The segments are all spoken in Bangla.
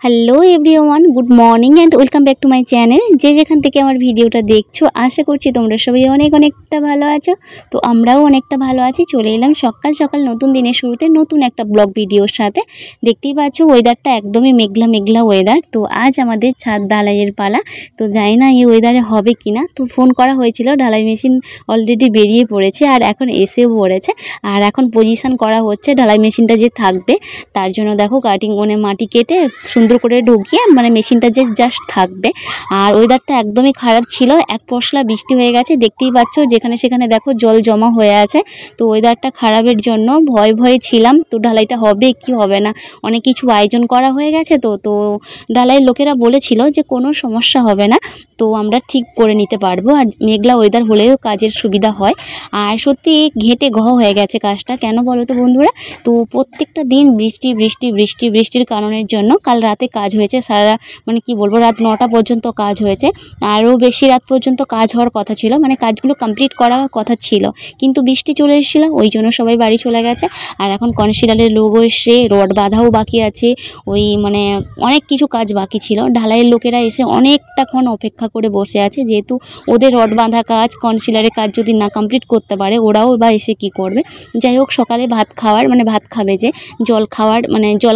Hello everyone, good morning and welcome back to my channel. যে যেখান থেকে আমার ভিডিওটা দেখছো, আশা করছি তোমরা সবাই অনেকটা ভালো আছো। তো আমরাও অনেকটা ভালো আছি। চলে এলাম সকাল সকাল নতুন দিনের শুরুতে নতুন একটা ব্লগ ভিডিওর সাথে। দেখতেই পাচ্ছ ওয়েদারটা একদমই মেঘলা ওয়েদার। তো আজ আমাদের ছাদ ঢালাইয়ের পালা। তো জানি না এই ওয়েদারে হবে কি না। তো ফোন করা হয়েছিল, ঢালাই মেশিন অলরেডি বেরিয়ে পড়েছে আর এখন এসেও পড়েছে। আর এখন পজিশন করা হচ্ছে ঢালাই মেশিনটা যে থাকবে তার জন্য। দেখো কাটিং মাটি কেটে সুন্দর করে ঢুকিয়ে মেশিনটা যে জাস্ট থাকবে। আর ওয়েদারটা একদমই খারাপ ছিল, এক পশলা বৃষ্টি হয়ে গেছে। দেখতেই পাচ্ছ যেখানে সেখানে দেখো জল জমা হয়ে আছে। তো ওয়েদারটা খারাপের জন্য ভয়ে ছিলাম, তো ঢালাইটা হবে কি হবে না। অনেক কিছু আয়োজন করা হয়ে গেছে। তো ঢালাইয়ের লোকেরা বলেছিল যে কোনো সমস্যা হবে না, তো আমরা ঠিক করে নিতে পারবো। আর মেঘলা ওয়েদার হলেও কাজের সুবিধা হয়। আর সত্যি ঘেঁটে হয়ে গেছে কাজটা। কেন বলো তো বন্ধুরা? তো প্রত্যেকটা দিন বৃষ্টির কারণের জন্য কাল রাতে কাজ হয়েছে সারা, কি বলবো, রাত 9টা পর্যন্ত কাজ হয়েছে। আরও বেশি রাত পর্যন্ত কাজ হওয়ার কথা ছিল, কাজগুলো কমপ্লিট করার কথা ছিল, কিন্তু বৃষ্টি চলে এসেছিলো, ওই জন্য সবাই বাড়ি চলে গেছে। আর এখন কনসিলারের লোগো এসে রড বাঁধাও বাকি আছে। অনেক কিছু কাজ বাকি ছিল। ঢালাইয়ের লোকেরা এসে অনেকটাক্ষণ অপেক্ষা করে বসে আছে, যেহেতু ওদের রড বাঁধা কাজ, কনসিলারের কাজ যদি না কমপ্লিট করতে পারে ওরাও বা এসে কি করবে। যাই হোক, সকালে ভাত খাবে যে জল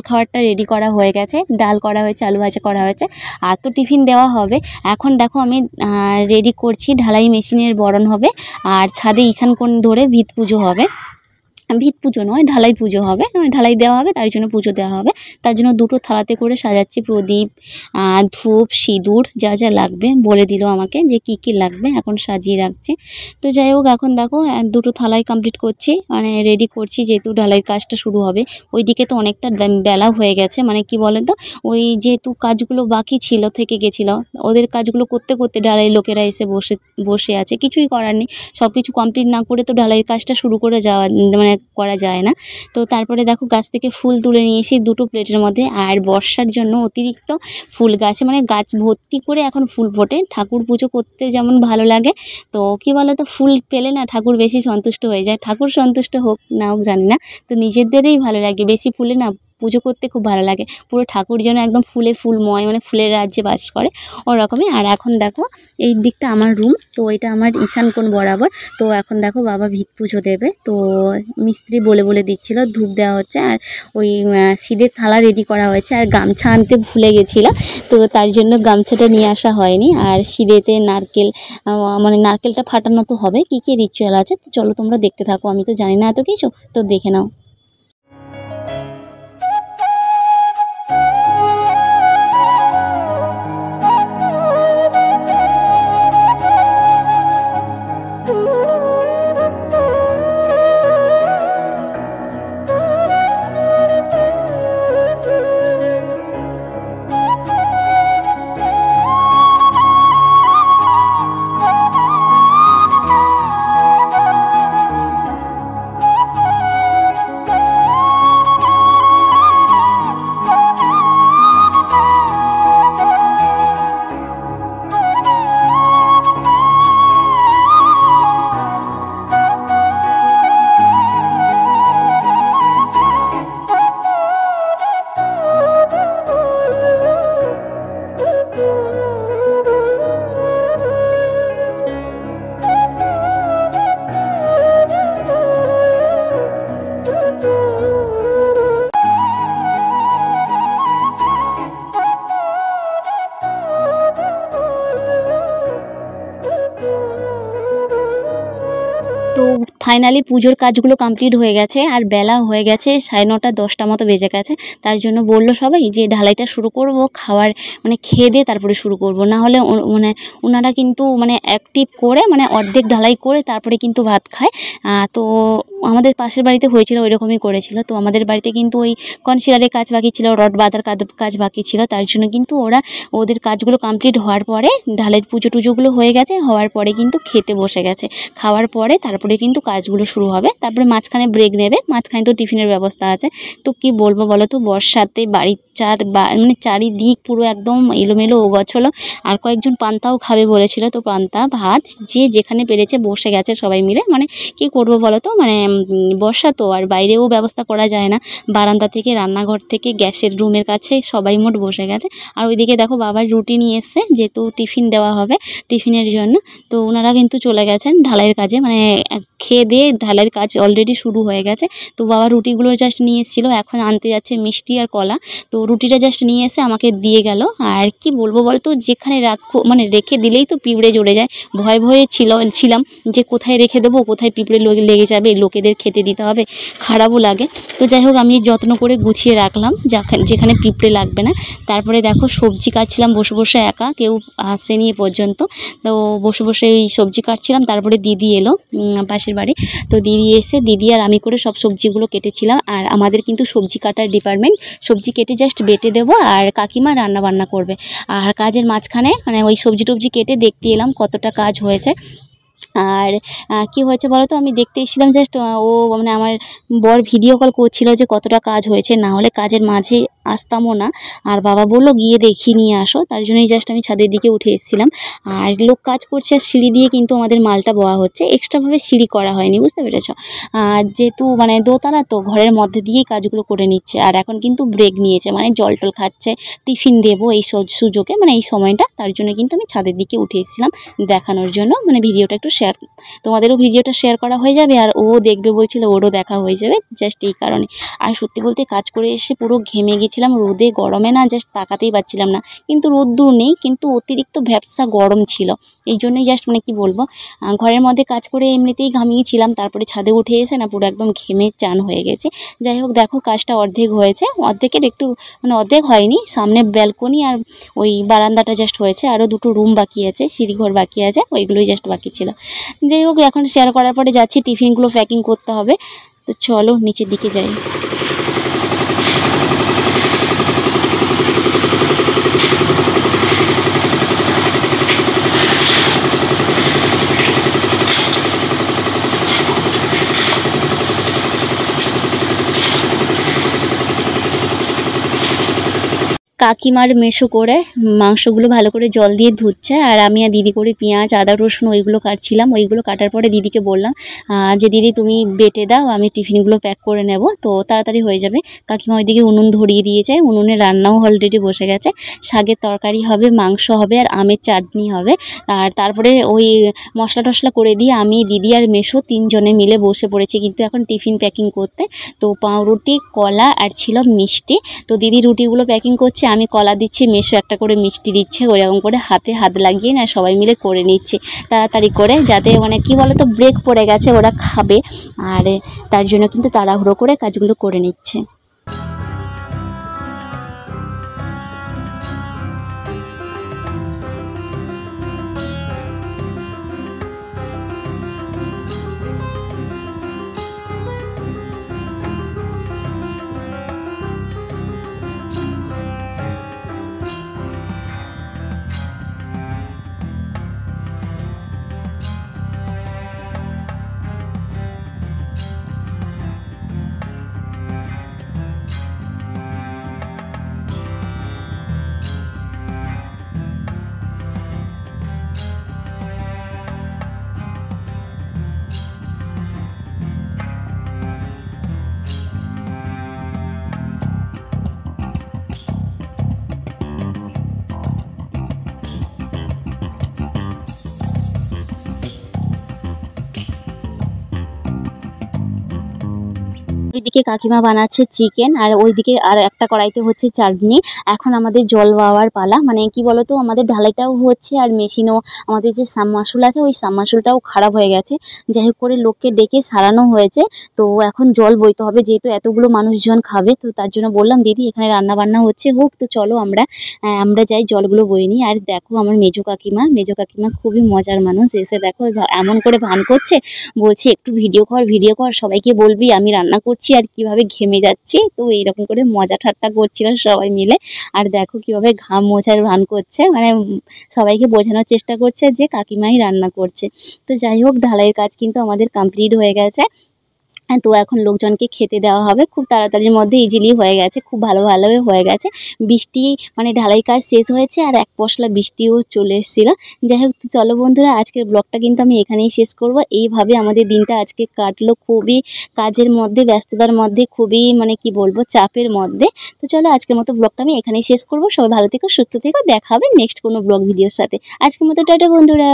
খাওয়ারটা রেডি করা হয়ে গেছে। ডাল করা হয়েছে, আলু ভাজা করা হয়েছে, আর তো টিফিন দেওয়া হবে। এখন দেখো আমি রেডি করছি, ঢালাই মেশিনের বরণ হবে আর ছাদে ঈশান কোণ ধরে ভিত পুজো হবে। ভিত পুজো নয়, ঢালাই পুজো হবে, ঢালাই দেওয়া হবে, তার জন্য পুজো দেওয়া হবে। তার জন্য দুটো থালাতে করে সাজাচ্ছি প্রদীপ, ধূপ, সিঁদুর, যা যা লাগবে বলে দিল আমাকে যে কি লাগবে, এখন সাজিয়ে রাখছি। তো যাই হোক, এখন দেখো দুটো থালাই কমপ্লিট করছি, রেডি করছি, যেহেতু ঢালাইয়ের কাজটা শুরু হবে। ওইদিকে তো অনেকটা বেলা হয়ে গেছে, কি বলে তো, ওই যেহেতু কাজগুলো বাকি ছিল, থেকে গেছিলো, ওদের কাজগুলো করতে করতে ঢালাই লোকেরা এসে বসে আছে। কিছুই করার নেই, সব কিছু কমপ্লিট না করে তো ঢালাইয়ের কাজটা শুরু করে করা যায় না। তো তারপরে দেখো গাছ থেকে ফুল তুলে নিয়ে এসে দুটো প্লেটের মধ্যে। আর বর্ষার জন্য অতিরিক্ত ফুল গাছে, গাছ ভর্তি করে এখন ফুল ফোটে। ঠাকুর পুজো করতে যেমন ভালো লাগে, তো কি বলো তো, ফুল পেলে না ঠাকুর বেশি সন্তুষ্ট হয়ে যায়। ঠাকুর সন্তুষ্ট হোক না হোক জানি না, তো নিজেদেরই ভালো লাগে। বেশি ফুলে না পুজো করতে খুব ভালো লাগে। পুরো ঠাকুর যেন একদম ফুলময়, ফুলের রাজ্যে বাস করে ওরকমই। আর এখন দেখো এই দিকটা আমার রুম, তো এটা আমার ঈশান কোণ বরাবর। তো এখন দেখো বাবা ভিত পুজো দেবে, তো মিস্ত্রি বলে দিচ্ছিল, ধূপ দেওয়া হচ্ছে। আর ওই সিঁদের থালা রেডি করা হয়েছে। আর গামছা আনতে ভুলে গেছিলো, তো তার জন্য গামছাটা নিয়ে আসা হয়নি। আর সিঁড়েতে নারকেলটা ফাটানো তো হবে। কী রিচুয়াল আছে, তো চলো তোমরা দেখতে থাকো। আমি তো জানি না এত কিছু, তো দেখে নাও। তো ফাইনালি পুজোর কাজগুলো কমপ্লিট হয়ে গেছে। আর বেলা হয়ে গেছে 9:30 10টা মতো বেজে গেছে। তার জন্য বললো সবাই যে ঢালাইটা শুরু করব, খাওয়ার খেয়ে দিয়ে তারপরে শুরু করব, না হলে ওনারা কিন্তু অ্যাক্টিভ করে অর্ধেক ঢালাই করে তারপরে কিন্তু ভাত খায়। তো আমাদের পাশের বাড়িতে হয়েছিল, ওই রকমই করেছিল। তো আমাদের বাড়িতে কিন্তু ওই কনসিলারের কাজ বাকি ছিল, রড বাঁধার কাজ বাকি ছিল। তার জন্য কিন্তু ওদের কাজগুলো কমপ্লিট হওয়ার পরে ঢালাইয়ের পুজো টুজোগুলো হয়ে গেছে, হওয়ার পরে কিন্তু খেতে বসে গেছে। খাওয়ার পরে তারপরে কিন্তু কাজগুলো শুরু হবে। তারপরে মাঝখানে ব্রেক নেবে, মাঝখানে তো টিফিনের ব্যবস্থা আছে। তো কি বলবো বলো তো, বর্ষাতে বাড়ির মানে চারিদিক পুরো একদম এলোমেলো গোছালো। আর কয়েকজন পান্তাও খাবে বলেছিল, তো পান্তা ভাত যে যেখানে পেরেছে বসে গেছে সবাই মিলে। মানে কি করব বলো তো, মানে বর্ষা তো, আর বাইরেও ব্যবস্থা করা যায় না। বারান্দা থেকে, রান্নাঘর থেকে, গ্যাসের রুমের কাছে সবাই মোট বসে গেছে। আর ওইদিকে দেখো বাবার রুটি নিয়ে এসছে, যেহেতু টিফিন দেওয়া হবে টিফিনের জন্য। তো ওনারা কিন্তু চলে গেছেন ঢালাইয়ের কাজে, মানে খেয়ে দিয়ে ঢালাইয়ের কাজ অলরেডি শুরু হয়ে গেছে। তো বাবা রুটিগুলো জাস্ট নিয়ে এসেছিলো, এখন আনতে যাচ্ছে মিষ্টি আর কলা। তো রুটিটা জাস্ট নিয়ে এসে আমাকে দিয়ে গেল। আর কি বলবো বলতো, যেখানে রাখো মানে রেখে দিলেই তো পিঁপড়ে জড়ে যায়। ভয়ে ছিলাম যে কোথায় রেখে দেবো, কোথায় পিঁপড়ে লেগে যাবে, লোকেদের খেতে দিতে হবে, খারাপও লাগে। তো যাই হোক আমি যত্ন করে গুছিয়ে রাখলাম যেখানে পিঁপড়ে লাগবে না। তারপরে দেখো সবজি কাটছিলাম বসে বসে একা, কেউ আসেনি এ পর্যন্ত। তো বসে বসে এই সবজি কাটছিলাম। তারপরে দিদি এলো পাশের বাড়ি। তো দিদি এসে দিদি আর আমি করে সব সবজিগুলো কেটেছিলাম। আর আমাদের কিন্তু সবজি কাটার ডিপার্টমেন্ট, সবজি কেটে জাস্ট বেটে দেবো আর কাকিমা রান্না বান্না করবে। আর কাজের মাঝখানে মানে ওই সবজি টবজি কেটে দেখতে এলাম কতটা কাজ হয়েছে। আর কি হয়েছে বলো তো, আমি দেখতে এসেছিলাম জাস্ট, ও মানে আমার বর ভিডিও কল করছিল যে কতটা কাজ হয়েছে, না হলে কাজের মাঝে আসতামও না। আর বাবা বললো গিয়ে দেখিয়ে নিয়ে আসো, তার জন্যই জাস্ট আমি ছাদের দিকে উঠে এসেছিলাম। আর লোক কাজ করছে, সিঁড়ি দিয়ে কিন্তু আমাদের মালটা বওয়া হচ্ছে, এক্সট্রাভাবে সিঁড়ি করা হয়নি, বুঝতে পেরেছ। যেহেতু মানে দোতলা তো, ঘরের মধ্যে দিয়েই কাজগুলো করে নিচ্ছে। আর এখন কিন্তু ব্রেক নিয়েছে, মানে জল টল খাচ্ছে, টিফিন দেবো এই সুযোগে, মানে এই সময়টা, তার জন্য কিন্তু আমি ছাদের দিকে উঠে এসেছিলাম দেখানোর জন্য, মানে ভিডিওটা একটু তোমাদেরও ভিডিওটা শেয়ার করা হয়ে যাবে, আর ও দেখবে বলছিল, ওরও দেখা হয়ে যাবে, জাস্ট এই কারণে। আর সত্যি বলতে কাজ করে এসে পুরো ঘেমে গেছিলাম, রোদে গরমে না জাস্ট তাকাতেই পারছিলাম না। কিন্তু রোদ্দুর নেই, কিন্তু অতিরিক্ত ভ্যাপসা গরম ছিল, এই জন্যই জাস্ট মানে কি বলবো, ঘরের মধ্যে কাজ করে এমনিতেই ঘামিয়েছিলাম, তারপরে ছাদে উঠে এসে না পুরো একদম ঘেমে চান হয়ে গেছে। যাই হোক দেখো কাজটা অর্ধেক হয়েছে, অর্ধেকের একটু মানে অর্ধেক হয়নি, সামনে ব্যালকনি আর ওই বারান্দাটা জাস্ট হয়েছে, আরও দুটো রুম বাকি আছে, সিঁড়িঘর বাকি আছে, ওইগুলোই জাস্ট বাকি ছিল। যাই হোক এখন শেয়ার করার পরে যাচ্ছি টিফিনগুলো প্যাকিং করতে হবে। তো চলো নিচের দিকে যাই। কাকিমার মেশো করে মাংসগুলো ভালো করে জল দিয়ে ধুচ্ছে, আর আমি আর দিদি করে পেঁয়াজ আদা রসুন ওইগুলো কাটছিলাম। ওইগুলো কাটার পরে দিদিকে বললাম যে দিদি তুমি বেটে দাও, আমি টিফিনগুলো প্যাক করে নেব, তো তাড়াতাড়ি হয়ে যাবে। কাকিমা ওইদিকে উনুন ধরিয়ে দিয়েছে, উনুনে রান্নাও অলরেডি বসে গেছে, শাকের তরকারি হবে, মাংস হবে, আর আমের চাটনি হবে। আর তারপরে ওই মশলা টশলা করে দিয়ে আমি দিদি আর মেশো তিনজনে মিলে বসে পড়েছি কিন্তু এখন টিফিন প্যাকিং করতে। তো পাউরুটি, কলা আর ছিল মিষ্টি। তো দিদি রুটিগুলো প্যাকিং করছে, আমি কলা দিচ্ছি, মেশো একটা করে মিষ্টি দিচ্ছে, ওরকম করে হাতে হাত লাগিয়ে না সবাই মিলে করে নিচ্ছি তাড়াতাড়ি করে, যাতে মানে কি বলো তো ব্রেক পড়ে গেছে, ওরা খাবে, আর তার জন্য কিন্তু তাড়াহুড়ো করে কাজগুলো করে নিচ্ছে। ওইদিকে কাকিমা বানাচ্ছে চিকেন, আর ওইদিকে আর একটা কড়াইতে হচ্ছে চাটনি। এখন আমাদের জল বাওয়ার পালা, মানে কি বলতো আমাদের ঢালাইটাও হচ্ছে, আর মেশিনও আমাদের যে সাবমার্সিবল আছে ওই সাবমার্সিবলটাও খারাপ হয়ে গেছে। যাই হোক করে লোককে ডেকে সারানো হয়েছে, তো এখন জল বইতে হবে, যেহেতু এতগুলো মানুষজন খাবে। তো তার জন্য বললাম দিদি এখানে রান্না বান্না হচ্ছে, হোক, তো চলো আমরা যাই জলগুলো বয়ে নিই। আর দেখো আমার মেজো কাকিমা খুবই মজার মানুষ, এসে দেখো এমন করে ভান করছে, বলছে একটু ভিডিও কর, সবাইকে বলবি আমি রান্না করছি, করছি আর কিভাবে ঘেমে যাচ্ছি। তো এইরকম করে মজা ঠাট্টা করছিলাম সবাই মিলে। আর দেখো কিভাবে ঘাম মোছার ভান করছে, মানে সবাইকে বোঝানোর চেষ্টা করছে যে কাকিমাই রান্না করছে। তো যাই হোক, ঢালাইয়ের কাজ কিন্তু আমাদের কমপ্লিট হয়ে গেছে। তো এখন লোকজনকে খেতে দেওয়া হবে। খুব তাড়াতাড়ির মধ্যে ইজিলি হয়ে গেছে, খুব ভালোভাবে হয়ে গেছে। বৃষ্টি মানে ঢালাই কাজ শেষ হয়েছে আর এক পশলা বৃষ্টিও চলে এসেছিল। যাই হোক, চলো বন্ধুরা, আজকের ব্লগটা কিন্তু আমি এখানেই শেষ করব। এইভাবে আমাদের দিনটা আজকে কাটলো, খুবই কাজের মধ্যে, ব্যস্ততার মধ্যে, খুবই মানে কি বলবো, চাপের মধ্যে। তো চলো, আজকের মতো ব্লগটা আমি এখানেই শেষ করব। সবাই ভালো থেকো, সুস্থ থেকো, দেখা হবে নেক্সট কোনো ব্লগ ভিডিওর সাথে। আজকের মতো টাটা বন্ধুরা।